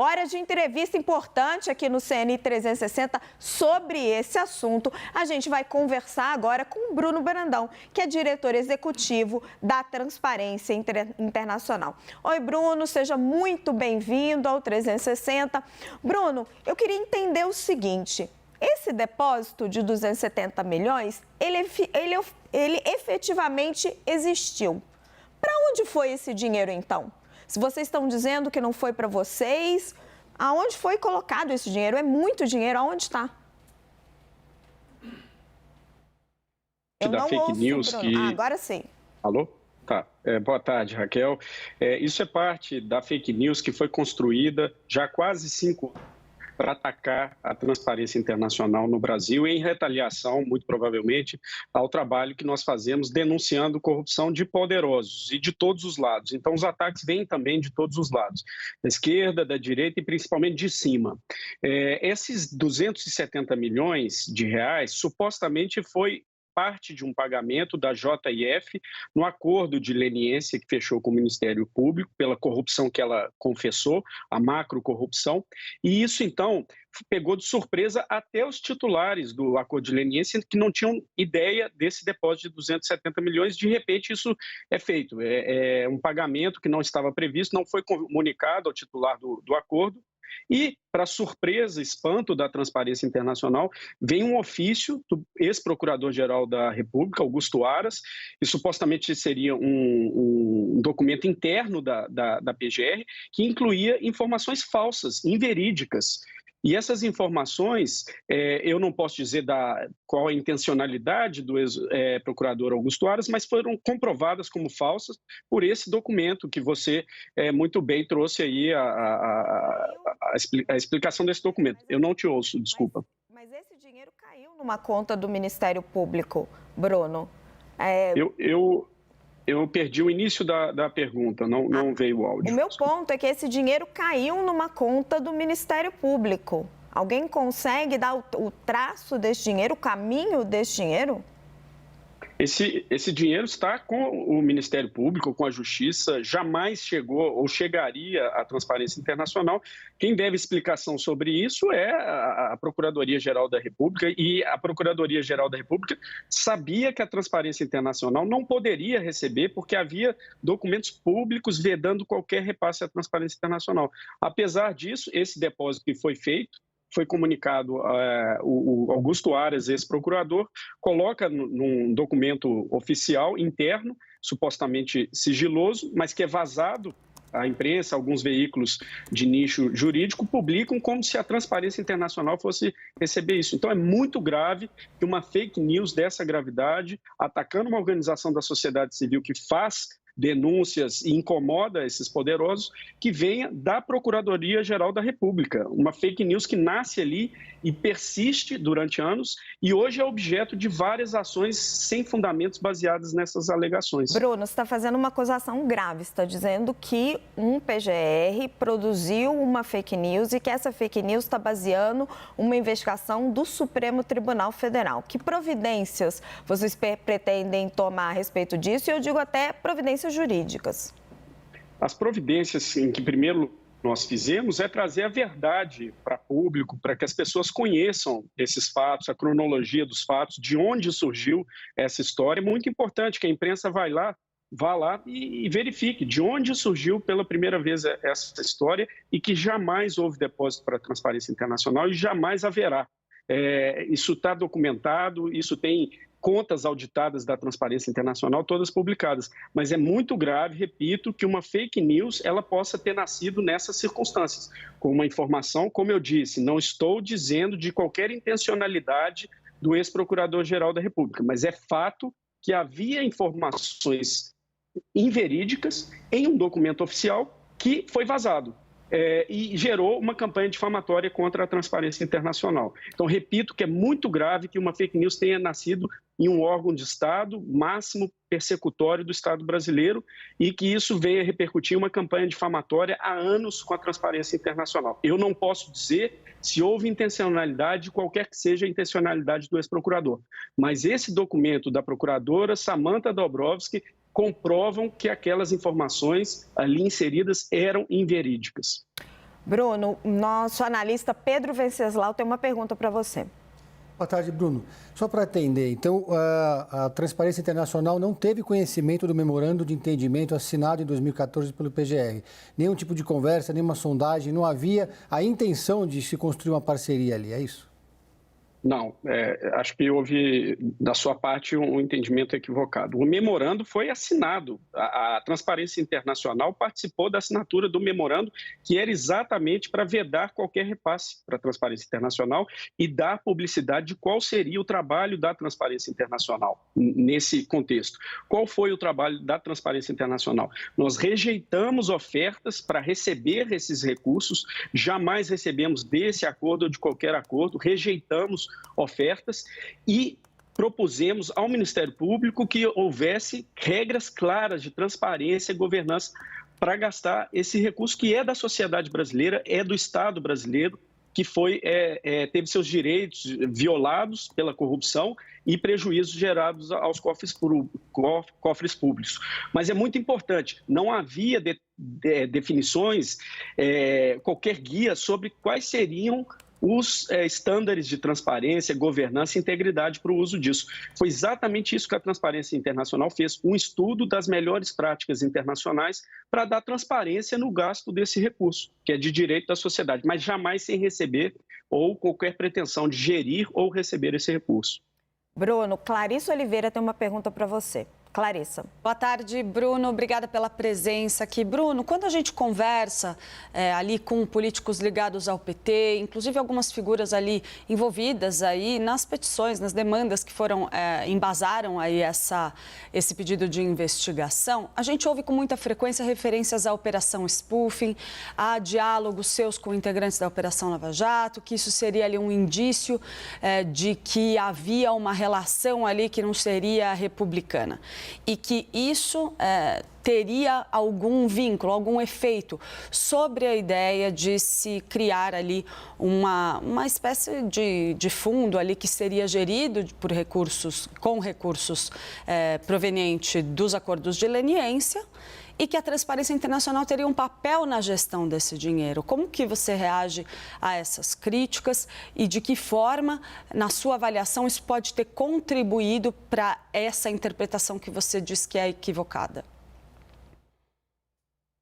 Hora de entrevista importante aqui no CN 360 sobre esse assunto. A gente vai conversar agora com o Bruno Brandão, que é diretor executivo da Transparência Internacional. Oi, Bruno, seja muito bem-vindo ao 360. Bruno, eu queria entender o seguinte: esse depósito de 270 milhões, ele efetivamente existiu. Para onde foi esse dinheiro, então? Se vocês estão dizendo que não foi para vocês, aonde foi colocado esse dinheiro? É muito dinheiro, aonde está? Eu da não fake ouço, news Bruno. que... Agora sim. Alô? Tá. Boa tarde, Raquel. Isso é parte da fake news que foi construída já há quase 5 anos para atacar a transparência internacional no Brasil, em retaliação, muito provavelmente, ao trabalho que nós fazemos denunciando corrupção de poderosos e de todos os lados. Então, os ataques vêm também de todos os lados, da esquerda, da direita e principalmente de cima. Esses 270 milhões de reais, supostamente foi parte de um pagamento da JIF no acordo de leniência que fechou com o Ministério Público pela corrupção que ela confessou, a macrocorrupção, e isso então pegou de surpresa até os titulares do acordo de leniência que não tinham ideia desse depósito de 270 milhões, de repente isso é feito, é um pagamento que não estava previsto, não foi comunicado ao titular do acordo. E, para surpresa e espanto da Transparência Internacional, vem um ofício do ex-procurador-geral da República, Augusto Aras, que supostamente seria um documento interno da PGR, que incluía informações falsas, inverídicas. E essas informações, eu não posso dizer qual a intencionalidade do ex-procurador Augusto Aras, mas foram comprovadas como falsas por esse documento que você muito bem trouxe aí a explicação desse documento. Eu não te ouço, desculpa. Mas esse dinheiro caiu numa conta do Ministério Público, Bruno. Eu perdi o início da pergunta, não veio o áudio. O meu ponto é que esse dinheiro caiu numa conta do Ministério Público. Alguém consegue dar o traço desse dinheiro, o caminho desse dinheiro? Esse dinheiro está com o Ministério Público, com a Justiça, jamais chegou ou chegaria à Transparência Internacional. Quem deve explicação sobre isso é a Procuradoria-Geral da República, e a Procuradoria-Geral da República sabia que a Transparência Internacional não poderia receber porque havia documentos públicos vedando qualquer repasse à Transparência Internacional. Apesar disso, esse depósito que foi feito, foi comunicado, o Augusto Aras, ex-procurador, coloca num documento oficial interno, supostamente sigiloso, mas que é vazado à imprensa, alguns veículos de nicho jurídico publicam como se a Transparência Internacional fosse receber isso. Então é muito grave que uma fake news dessa gravidade, atacando uma organização da sociedade civil que faz denúncias e incomoda esses poderosos, que venha da Procuradoria-Geral da República. Uma fake news que nasce ali e persiste durante anos e hoje é objeto de várias ações sem fundamentos baseadas nessas alegações. Bruno, você está fazendo uma acusação grave, você está dizendo que um PGR produziu uma fake news e que essa fake news está baseando uma investigação do Supremo Tribunal Federal. Que providências vocês pretendem tomar a respeito disso? E eu digo até providências jurídicas. As providências em que primeiro nós fizemos é trazer a verdade para público, para que as pessoas conheçam esses fatos, a cronologia dos fatos, de onde surgiu essa história. É muito importante que a imprensa vá lá e verifique de onde surgiu pela primeira vez essa história e que jamais houve depósito para a Transparência Internacional e jamais haverá. Isso está documentado, isso tem contas auditadas da Transparência Internacional, todas publicadas. Mas é muito grave, repito, que uma fake news ela possa ter nascido nessas circunstâncias, com uma informação, como eu disse, não estou dizendo de qualquer intencionalidade do ex-procurador-geral da República, mas é fato que havia informações inverídicas em um documento oficial que foi vazado. E gerou uma campanha difamatória contra a Transparência Internacional. Então, repito que é muito grave que uma fake news tenha nascido em um órgão de Estado, máximo persecutório do Estado brasileiro, e que isso venha repercutir em uma campanha difamatória há anos com a Transparência Internacional. Eu não posso dizer se houve intencionalidade, qualquer que seja a intencionalidade do ex-procurador, mas esse documento da procuradora Samantha Dabrowski comprovam que aquelas informações ali inseridas eram inverídicas. Bruno, nosso analista Pedro Venceslau tem uma pergunta para você. Boa tarde, Bruno. Só para atender, então, a Transparência Internacional não teve conhecimento do memorando de entendimento assinado em 2014 pelo PGR. Nenhum tipo de conversa, nenhuma sondagem, não havia a intenção de se construir uma parceria ali, é isso? Não, acho que houve, da sua parte, um entendimento equivocado. O memorando foi assinado. A Transparência Internacional participou da assinatura do memorando, que era exatamente para vedar qualquer repasse para a Transparência Internacional e dar publicidade de qual seria o trabalho da Transparência Internacional nesse contexto. Qual foi o trabalho da Transparência Internacional? Nós rejeitamos ofertas para receber esses recursos, jamais recebemos desse acordo ou de qualquer acordo, rejeitamos ofertas e propusemos ao Ministério Público que houvesse regras claras de transparência e governança para gastar esse recurso que é da sociedade brasileira, é do Estado brasileiro, que teve seus direitos violados pela corrupção e prejuízos gerados aos cofres públicos. Mas é muito importante, não havia definições, qualquer guia sobre quais seriam os estándares de transparência, governança e integridade para o uso disso. Foi exatamente isso que a Transparência Internacional fez, um estudo das melhores práticas internacionais para dar transparência no gasto desse recurso, que é de direito da sociedade, mas jamais sem receber ou qualquer pretensão de gerir ou receber esse recurso. Bruno, Clarissa Oliveira tem uma pergunta para você. Clarissa. Boa tarde, Bruno. Obrigada pela presença aqui. Bruno, quando a gente conversa ali com políticos ligados ao PT, inclusive algumas figuras ali envolvidas aí nas petições, nas demandas que embasaram aí esse pedido de investigação, a gente ouve com muita frequência referências à Operação Spoofing, a diálogos seus com integrantes da Operação Lava Jato, que isso seria ali um indício de que havia uma relação ali que não seria republicana. E que isso teria algum vínculo, algum efeito sobre a ideia de se criar ali uma espécie de fundo ali que seria gerido com recursos provenientes dos acordos de leniência e que a Transparência Internacional teria um papel na gestão desse dinheiro. Como que você reage a essas críticas e de que forma, na sua avaliação, isso pode ter contribuído para essa interpretação que você diz que é equivocada?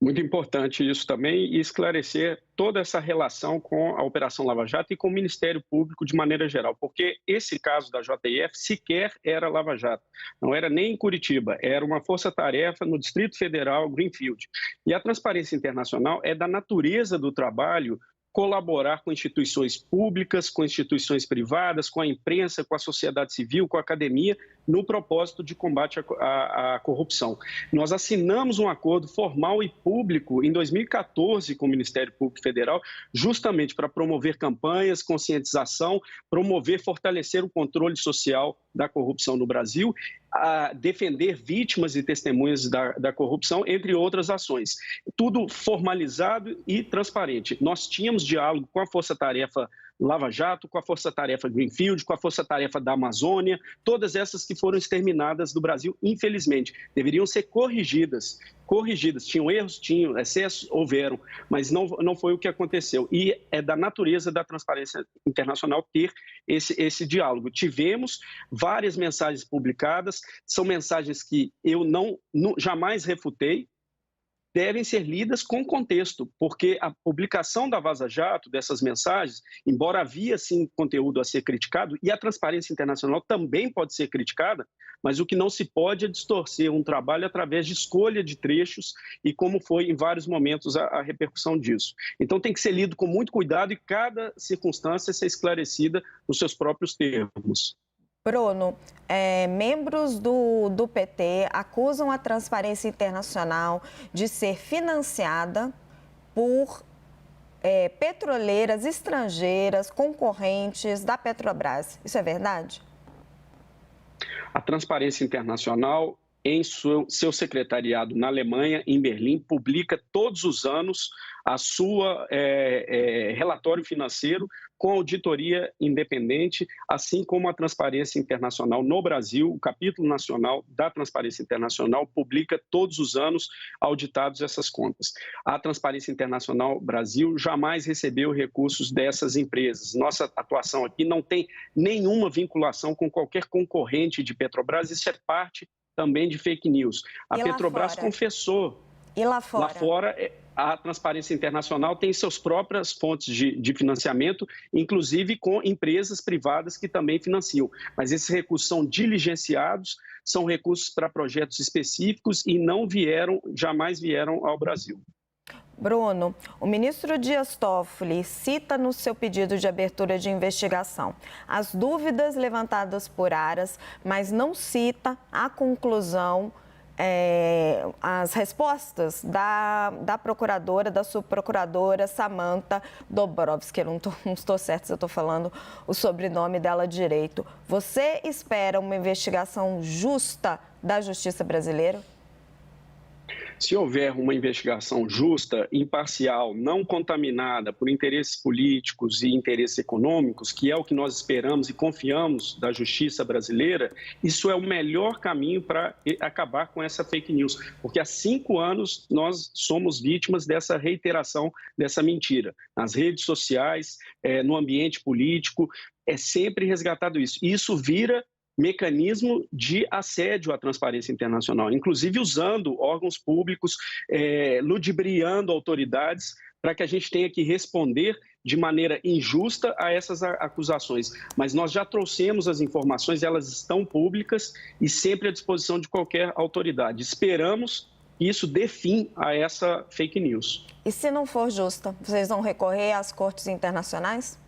Muito importante isso também e esclarecer toda essa relação com a Operação Lava Jato e com o Ministério Público de maneira geral, porque esse caso da JF sequer era Lava Jato, não era nem em Curitiba, era uma força-tarefa no Distrito Federal, Greenfield. E a Transparência Internacional é da natureza do trabalho colaborar com instituições públicas, com instituições privadas, com a imprensa, com a sociedade civil, com a academia, no propósito de combate à corrupção. Nós assinamos um acordo formal e público em 2014 com o Ministério Público Federal, justamente para promover campanhas, conscientização, promover, fortalecer o controle social da corrupção no Brasil, a defender vítimas e testemunhas da corrupção, entre outras ações. Tudo formalizado e transparente. Nós tínhamos diálogo com a Força Tarefa Lava Jato, com a Força Tarefa Greenfield, com a Força Tarefa da Amazônia, todas essas que foram exterminadas do Brasil, infelizmente, deveriam ser corrigidas. Tinham erros, tinham excessos, houveram, mas não foi o que aconteceu. E é da natureza da Transparência Internacional ter esse diálogo. Tivemos várias mensagens publicadas, são mensagens que eu jamais refutei, devem ser lidas com contexto, porque a publicação da Vaza Jato, dessas mensagens, embora havia sim conteúdo a ser criticado, e a Transparência Internacional também pode ser criticada, mas o que não se pode é distorcer um trabalho através de escolha de trechos e como foi em vários momentos a repercussão disso. Então tem que ser lido com muito cuidado e cada circunstância ser esclarecida nos seus próprios termos. Bruno, membros do PT acusam a Transparência Internacional de ser financiada por petroleiras estrangeiras, concorrentes da Petrobras. Isso é verdade? A Transparência Internacional em seu secretariado na Alemanha, em Berlim, publica todos os anos a sua relatório financeiro com auditoria independente, assim como a Transparência Internacional no Brasil, o capítulo nacional da Transparência Internacional publica todos os anos auditados essas contas. A Transparência Internacional Brasil jamais recebeu recursos dessas empresas. Nossa atuação aqui não tem nenhuma vinculação com qualquer concorrente de Petrobras, isso é parte também de fake news. A Petrobras confessou. E lá fora? Lá fora, a Transparência Internacional tem suas próprias fontes de financiamento, inclusive com empresas privadas que também financiam. Mas esses recursos são diligenciados, são recursos para projetos específicos e jamais vieram ao Brasil. Bruno, o ministro Dias Toffoli cita no seu pedido de abertura de investigação as dúvidas levantadas por Aras, mas não cita a conclusão, as respostas da procuradora, da subprocuradora Samantha Dobrovsky. Eu não estou certa se eu estou falando o sobrenome dela direito. Você espera uma investigação justa da justiça brasileira? Se houver uma investigação justa, imparcial, não contaminada por interesses políticos e interesses econômicos, que é o que nós esperamos e confiamos da justiça brasileira, isso é o melhor caminho para acabar com essa fake news. Porque há 5 anos nós somos vítimas dessa reiteração, dessa mentira. Nas redes sociais, no ambiente político, é sempre resgatado isso. E isso vira mecanismo de assédio à Transparência Internacional, inclusive usando órgãos públicos, ludibriando autoridades para que a gente tenha que responder de maneira injusta a essas acusações. Mas nós já trouxemos as informações, elas estão públicas e sempre à disposição de qualquer autoridade. Esperamos que isso dê fim a essa fake news. E se não for justa, vocês vão recorrer às cortes internacionais?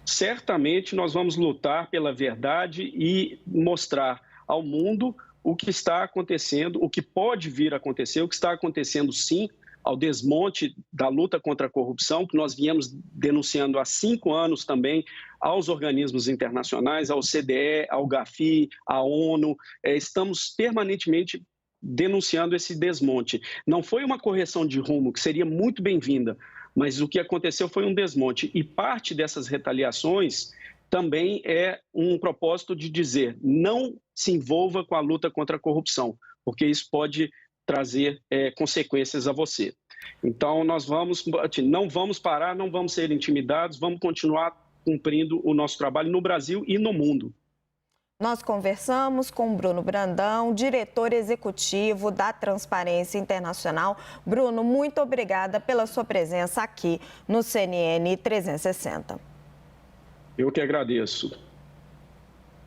Certamente nós vamos lutar pela verdade e mostrar ao mundo o que está acontecendo, o que pode vir a acontecer, o que está acontecendo sim, ao desmonte da luta contra a corrupção, que nós viemos denunciando há 5 anos também aos organismos internacionais, ao CDE, ao GAFI, à ONU. Estamos permanentemente denunciando esse desmonte. Não foi uma correção de rumo, que seria muito bem-vinda, mas o que aconteceu foi um desmonte. E parte dessas retaliações também é um propósito de dizer: não se envolva com a luta contra a corrupção, porque isso pode trazer consequências a você. Então, nós não vamos parar, não vamos ser intimidados, vamos continuar cumprindo o nosso trabalho no Brasil e no mundo. Nós conversamos com Bruno Brandão, diretor executivo da Transparência Internacional. Bruno, muito obrigada pela sua presença aqui no CNN 360. Eu que agradeço.